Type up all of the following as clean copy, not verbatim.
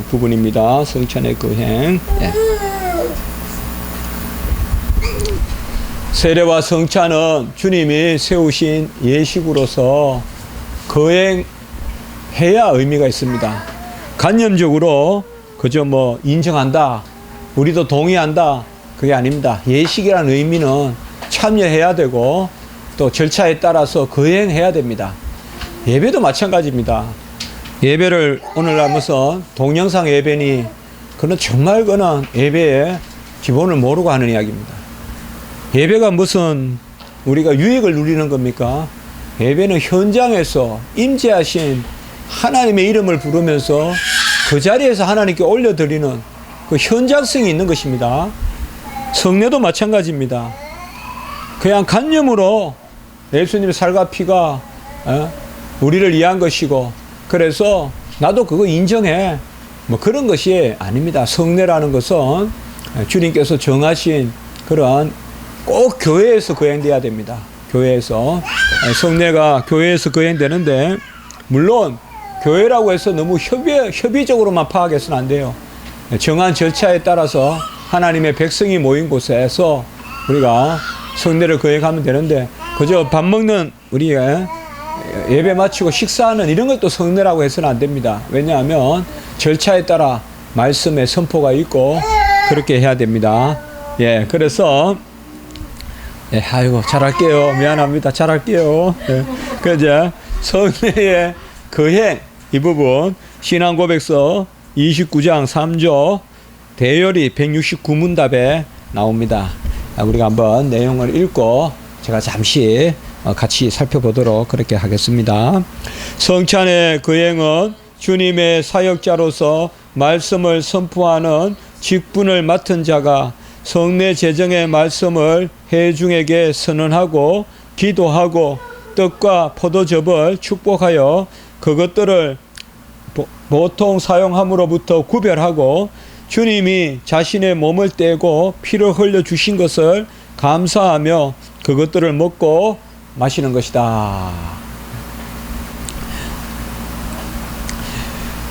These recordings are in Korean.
부분입니다. 성찬의 거행. 예. 세례와 성찬은 주님이 세우신 예식으로서 거행해야 의미가 있습니다. 관념적으로 그저 뭐 인정한다, 우리도 동의한다, 그게 아닙니다. 예식이라는 의미는 참여해야 되고 또 절차에 따라서 거행해야 됩니다. 예배도 마찬가지입니다. 예배를 오늘날 무슨 동영상 예배니, 그는 정말 그는 예배의 기본을 모르고 하는 이야기입니다. 예배가 무슨 우리가 유익을 누리는 겁니까? 예배는 현장에서 임재하신 하나님의 이름을 부르면서 그 자리에서 하나님께 올려드리는 그 현장성이 있는 것입니다. 성례도 마찬가지입니다. 그냥 관념으로 예수님의 살과 피가 우리를 위한 것이고, 그래서 나도 그거 인정해, 뭐 그런 것이 아닙니다. 성례라는 것은 주님께서 정하신 그런 꼭 교회에서 거행돼야 됩니다. 교회에서 성례가 교회에서 거행되는데, 물론 교회라고 해서 너무 협의적으로만 파악해서는 안 돼요. 정한 절차에 따라서 하나님의 백성이 모인 곳에서 우리가 성례를 거행하면 되는데, 그저 밥 먹는 우리 예배 마치고 식사하는 이런 것도 성례라고 해서는 안 됩니다. 왜냐하면 절차에 따라 말씀의 선포가 있고 그렇게 해야 됩니다. 예, 그래서 예, 아이고 잘할게요. 미안합니다. 잘할게요. 예, 그제 성례의 거행 이 부분 신앙고백서 29장 3조 대열이 169문답에 나옵니다. 우리가 한번 내용을 읽고 제가 잠시 같이 살펴보도록 그렇게 하겠습니다. 성찬의 거행은 주님의 사역자로서 말씀을 선포하는 직분을 맡은 자가 성례 제정의 말씀을 회중에게 선언하고 기도하고 떡과 포도즙을 축복하여 그것들을 보통 사용함으로부터 구별하고 주님이 자신의 몸을 떼고 피를 흘려 주신 것을 감사하며 그것들을 먹고 마시는 것이다.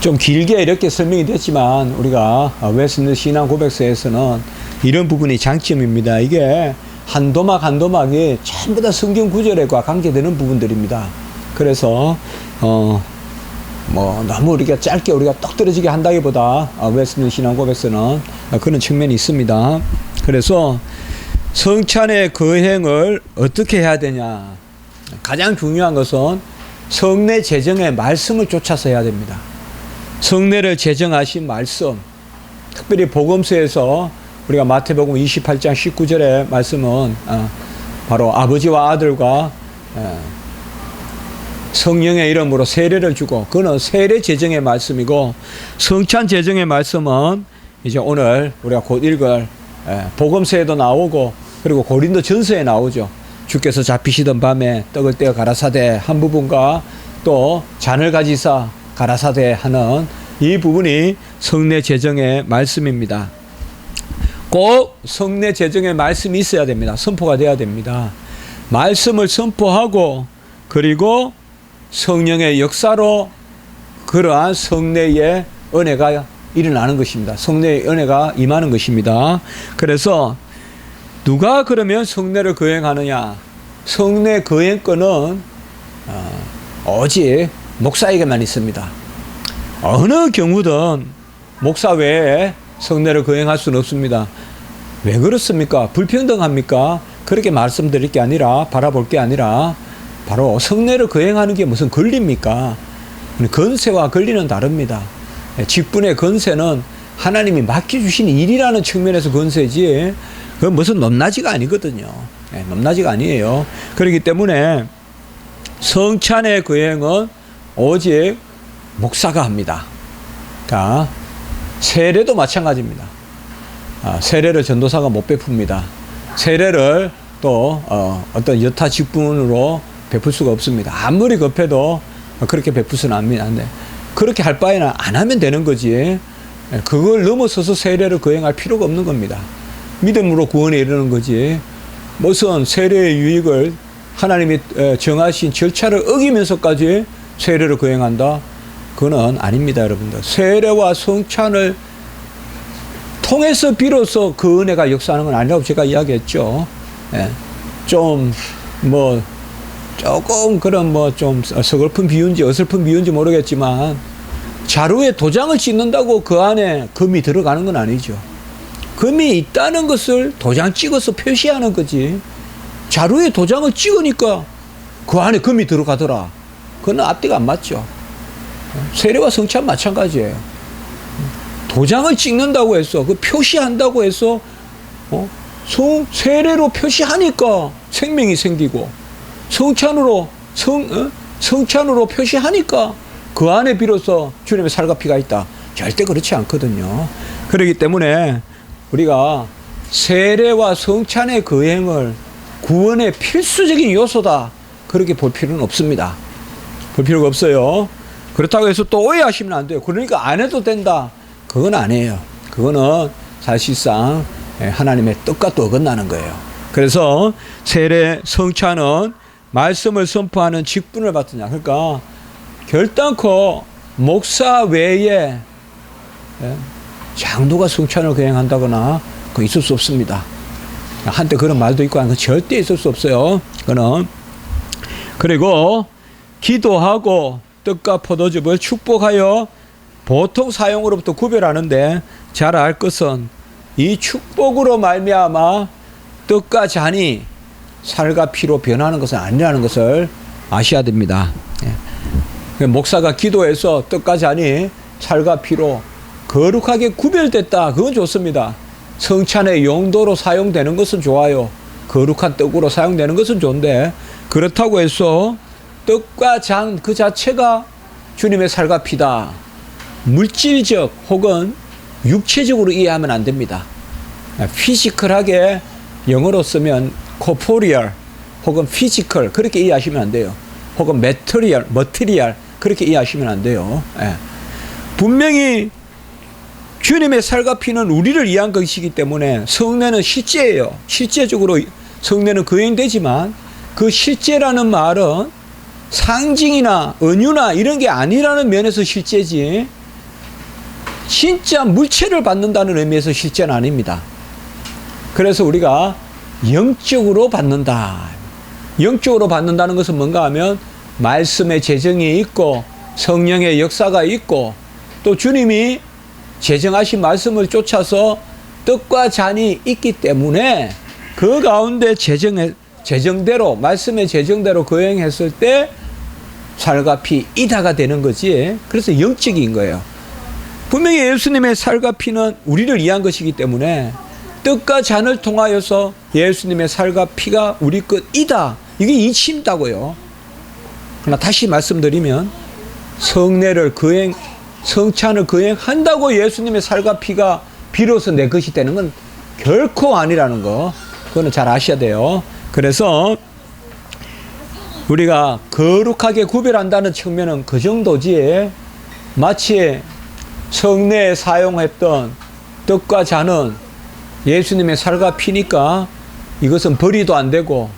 좀 길게 이렇게 설명이 됐지만 우리가 웨스트민스터 신앙 고백서에서는 이런 부분이 장점입니다. 이게 한 도막 한 도막이 전부 다 성경 구절과 관계되는 부분들입니다. 그래서 뭐 너무 우리가 짧게 우리가 떡 떨어지게 한다기보다 웨스트민스터 신앙 고백서는 그런 측면이 있습니다. 그래서 성찬의 거행을 어떻게 해야 되냐? 가장 중요한 것은 성례 제정의 말씀을 쫓아서 해야 됩니다. 성례를 제정하신 말씀, 특별히 복음서에서 우리가 마태복음 28장 19절의 말씀은 바로 아버지와 아들과 성령의 이름으로 세례를 주고, 그는 세례 제정의 말씀이고, 성찬 제정의 말씀은 이제 오늘 우리가 곧 읽을 복음서에도 나오고, 그리고 고린도 전서에 나오죠. 주께서 잡히시던 밤에 떡을 떼어 가라사대 한 부분과 또 잔을 가지사 가라사대 하는 이 부분이 성례 제정의 말씀입니다. 꼭 성례 제정의 말씀이 있어야 됩니다. 선포가 돼야 됩니다. 말씀을 선포하고 그리고 성령의 역사로 그러한 성례의 은혜가 일어나는 것입니다. 성례의 은혜가 임하는 것입니다. 그래서 누가 그러면 성례를 거행하느냐? 성례 거행권은 오직 목사에게만 있습니다. 어느 경우든 목사 외에 성례를 거행할 수는 없습니다. 왜 그렇습니까? 불평등합니까? 그렇게 말씀드릴 게 아니라, 바라볼 게 아니라 바로 성례를 거행하는 게 무슨 권리입니까? 건세와 권리는 다릅니다. 직분의 건세는 하나님이 맡겨주신 일이라는 측면에서 건세지, 그건 무슨 넘나지가 아니거든요. 넘나지가 아니에요. 그렇기 때문에 성찬의 거행은 오직 목사가 합니다. 자, 세례도 마찬가지입니다. 세례를 전도사가 못 베풉니다. 세례를 또 어떤 여타 직분으로 베풀 수가 없습니다. 아무리 급해도 그렇게 베풀수는 안 돼. 그렇게 할 바에는 안 하면 되는 거지. 그걸 넘어서서 세례를 거행할 필요가 없는 겁니다. 믿음으로 구원에 이르는 거지. 무슨 세례의 유익을 하나님이 정하신 절차를 어기면서까지 세례를 거행한다? 그거는 아닙니다, 여러분들. 세례와 성찬을 통해서 비로소 그 은혜가 역사하는 건 아니라고 제가 이야기했죠. 예. 좀 뭐 조금 그런 뭐 좀 서글픈 비유인지 어설픈 비유인지 모르겠지만 자루에 도장을 찍는다고 그 안에 금이 들어가는 건 아니죠. 금이 있다는 것을 도장 찍어서 표시하는 거지. 자루에 도장을 찍으니까 그 안에 금이 들어가더라. 그건 앞뒤가 안 맞죠. 세례와 성찬 마찬가지예요. 도장을 찍는다고 해서 그 표시한다고 해서 세례로 표시하니까 생명이 생기고 성찬으로 성찬으로 표시하니까 그 안에 비로소 주님의 살과 피가 있다. 절대 그렇지 않거든요. 그렇기 때문에 우리가 세례와 성찬의 거행을 구원의 필수적인 요소다. 그렇게 볼 필요는 없습니다. 볼 필요가 없어요. 그렇다고 해서 또 오해하시면 안 돼요. 그러니까 안 해도 된다. 그건 아니에요. 그거는 사실상 하나님의 뜻과 또 어긋나는 거예요. 그래서 세례, 성찬은 말씀을 선포하는 직분을 받느냐. 그러니까 결단코 목사 외에 장로가 성찬을 거행한다거나 그거 있을 수 없습니다. 한때 그런 말도 있고 하는 건 절대 있을 수 없어요. 그거는. 그리고 기도하고 떡과 포도즙을 축복하여 보통 사용으로부터 구별하는데 잘 알 것은 이 축복으로 말미암아 떡과 잔이 살과 피로 변하는 것은 아니라는 것을 아셔야 됩니다. 목사가 기도해서 떡과 잔이 살과 피로 거룩하게 구별됐다. 그건 좋습니다. 성찬의 용도로 사용되는 것은 좋아요. 거룩한 떡으로 사용되는 것은 좋은데 그렇다고 해서 떡과 잔 그 자체가 주님의 살과 피다. 물질적 혹은 육체적으로 이해하면 안 됩니다. 피지컬하게 영어로 쓰면 corporeal 혹은 physical 그렇게 이해하시면 안 돼요. 혹은 material 그렇게 이해하시면 안 돼요. 예. 분명히 주님의 살과 피는 우리를 위한 것이기 때문에 성례는 실제예요. 실제적으로 성례는 거행되지만 그 실제라는 말은 상징이나 은유나 이런 게 아니라는 면에서 실제지 진짜 물체를 받는다는 의미에서 실제는 아닙니다. 그래서 우리가 영적으로 받는다. 영적으로 받는다는 것은 뭔가 하면 말씀의 재정이 있고 성령의 역사가 있고 또 주님이 제정하신 말씀을 쫓아서 떡과 잔이 있기 때문에 그 가운데 재정대로 말씀의 재정대로 거행했을 때 살과 피 이다가 되는 거지. 그래서 영적인 거예요. 분명히 예수님의 살과 피는 우리를 위한 것이기 때문에 떡과 잔을 통하여서 예수님의 살과 피가 우리 것이다. 이게 이치입니다고요. 그러나 다시 말씀드리면 성찬을 거행한다고 예수님의 살과 피가 비로소 내 것이 되는 건 결코 아니라는 거. 그거는 잘 아셔야 돼요. 그래서 우리가 거룩하게 구별한다는 측면은 그 정도지 마치 성례에 사용했던 떡과 잔은 예수님의 살과 피니까 이것은 버리도 안 되고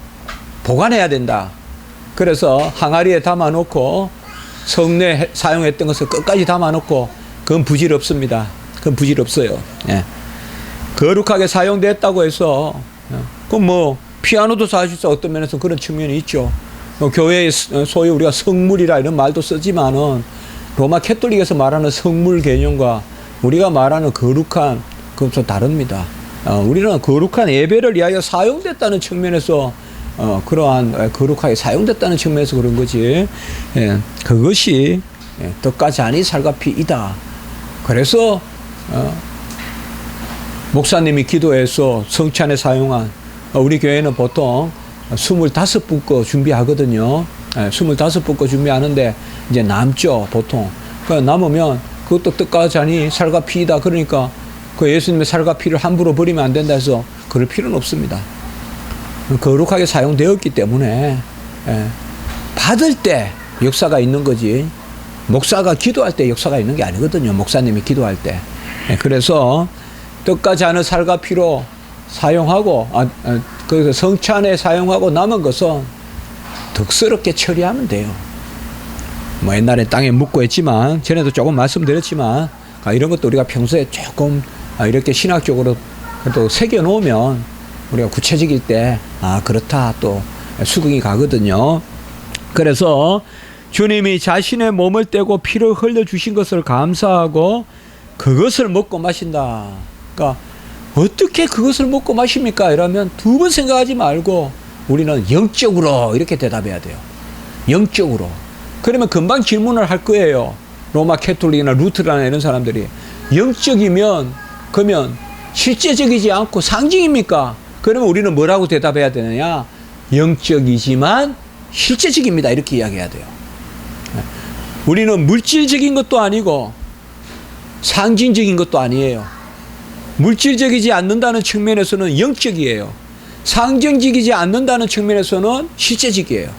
보관해야 된다. 그래서 항아리에 담아놓고 성례에 사용했던 것을 끝까지 담아놓고 그건 부질없습니다. 그건 부질없어요. 예. 거룩하게 사용됐다고 해서 그럼 뭐 피아노도 사실상 어떤 면에서 그런 측면이 있죠. 교회의 소위 우리가 성물이라 이런 말도 쓰지만은 로마 캐톨릭에서 말하는 성물 개념과 우리가 말하는 거룩한 그건 좀 다릅니다. 우리는 거룩한 예배를 위하여 사용됐다는 측면에서 그러한 거룩하게 사용됐다는 측면에서 그런 거지. 예, 그것이 떡과 잔이 살과 피이다. 그래서 목사님이 기도해서 성찬에 사용한 우리 교회는 보통 25분 거 준비하거든요. 25분 거 준비하는데 이제 남죠, 보통. 남으면 그것도 떡과 잔이 살과 피이다. 그러니까 그 예수님의 살과 피를 함부로 버리면 안 된다 해서 그럴 필요는 없습니다. 거룩하게 사용되었기 때문에 받을 때 역사가 있는 거지 목사가 기도할 때 역사가 있는 게 아니거든요. 목사님이 기도할 때. 그래서 떡과 잔을 살과 피로 사용하고 그래서 성찬에 사용하고 남은 것은 덕스럽게 처리하면 돼요. 뭐 옛날에 땅에 묻고 했지만 전에도 조금 말씀드렸지만 이런 것도 우리가 평소에 조금 이렇게 신학적으로 또 새겨 놓으면 우리가 구체적일 때 그렇다 또 수긍이 가거든요. 그래서 주님이 자신의 몸을 떼고 피를 흘려 주신 것을 감사하고 그것을 먹고 마신다. 그러니까 어떻게 그것을 먹고 마십니까? 이러면 두 번 생각하지 말고 우리는 영적으로 이렇게 대답해야 돼요. 영적으로. 그러면 금방 질문을 할 거예요. 로마 캐톨릭이나 루트라나 이런 사람들이 영적이면 그러면 실제적이지 않고 상징입니까? 그러면 우리는 뭐라고 대답해야 되느냐? 영적이지만 실제적입니다. 이렇게 이야기해야 돼요. 우리는 물질적인 것도 아니고 상징적인 것도 아니에요. 물질적이지 않는다는 측면에서는 영적이에요. 상징적이지 않는다는 측면에서는 실제적이에요.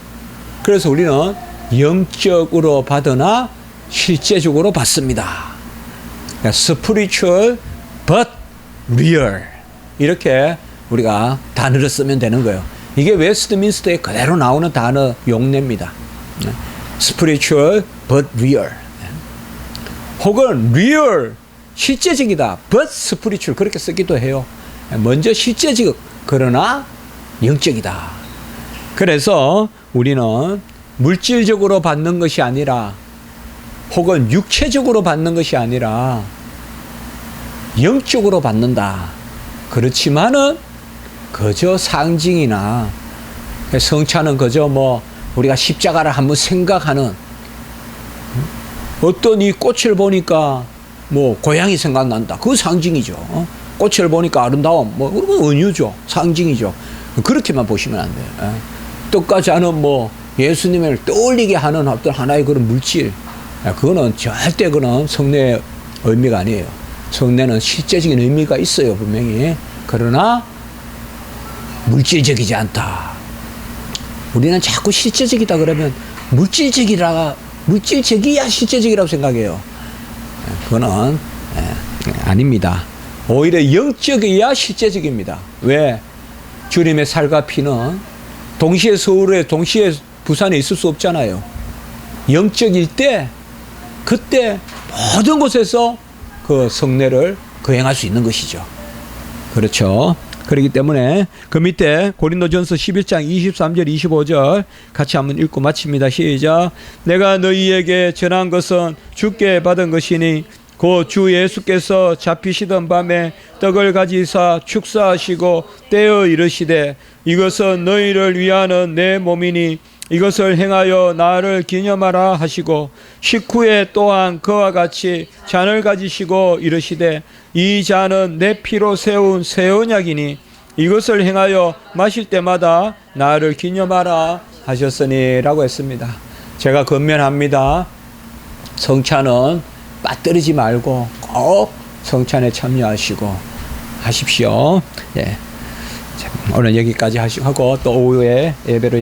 그래서 우리는 영적으로 받으나 실제적으로 받습니다. spiritual but real 이렇게 우리가 단어를 쓰면 되는 거예요. 이게 웨스트민스터에 그대로 나오는 단어 용례입니다. spiritual but real 혹은 real 실제적이다 but spiritual 그렇게 쓰기도 해요. 먼저 실제적 그러나 영적이다. 그래서 우리는 물질적으로 받는 것이 아니라 혹은 육체적으로 받는 것이 아니라 영적으로 받는다. 그렇지만은 그저 상징이나 성찬은 그저 뭐 우리가 십자가를 한번 생각하는 어떤 이 꽃을 보니까 뭐 고향이 생각난다. 그거 상징이죠. 꽃을 보니까 아름다움 뭐 그건 은유죠. 상징이죠. 그렇게만 보시면 안 돼요. 뜻까지 않은 뭐 예수님을 떠올리게 하는 어떤 하나의 그런 물질 그거는 절대 그는 성례의 의미가 아니에요. 성례는 실제적인 의미가 있어요. 분명히. 그러나 물질적이지 않다. 우리는 자꾸 실제적이다 그러면 물질적이야 실제적이라고 생각해요. 그거는 아닙니다. 오히려 영적이야 실제적입니다. 왜? 주님의 살과 피는 동시에 서울에 동시에 부산에 있을 수 없잖아요. 영적일 때 그때 모든 곳에서 그 성례를 거행할 수 있는 것이죠. 그렇죠. 그렇기 때문에 그 밑에 고린도전서 11장 23절 25절 같이 한번 읽고 마칩니다. 시작. 내가 너희에게 전한 것은 주께 받은 것이니 곧 주 예수께서 잡히시던 밤에 떡을 가지사 축사하시고 떼어 이르시되 이것은 너희를 위하는 내 몸이니 이것을 행하여 나를 기념하라 하시고 식후에 또한 그와 같이 잔을 가지시고 이르시되 이 잔은 내 피로 세운 새 언약이니 이것을 행하여 마실 때마다 나를 기념하라 하셨으니 라고 했습니다. 제가 권면합니다. 성찬은 빠뜨리지 말고 꼭 성찬에 참여하시고 하십시오. 예. 오늘 여기까지 하고 또 오후에 예배를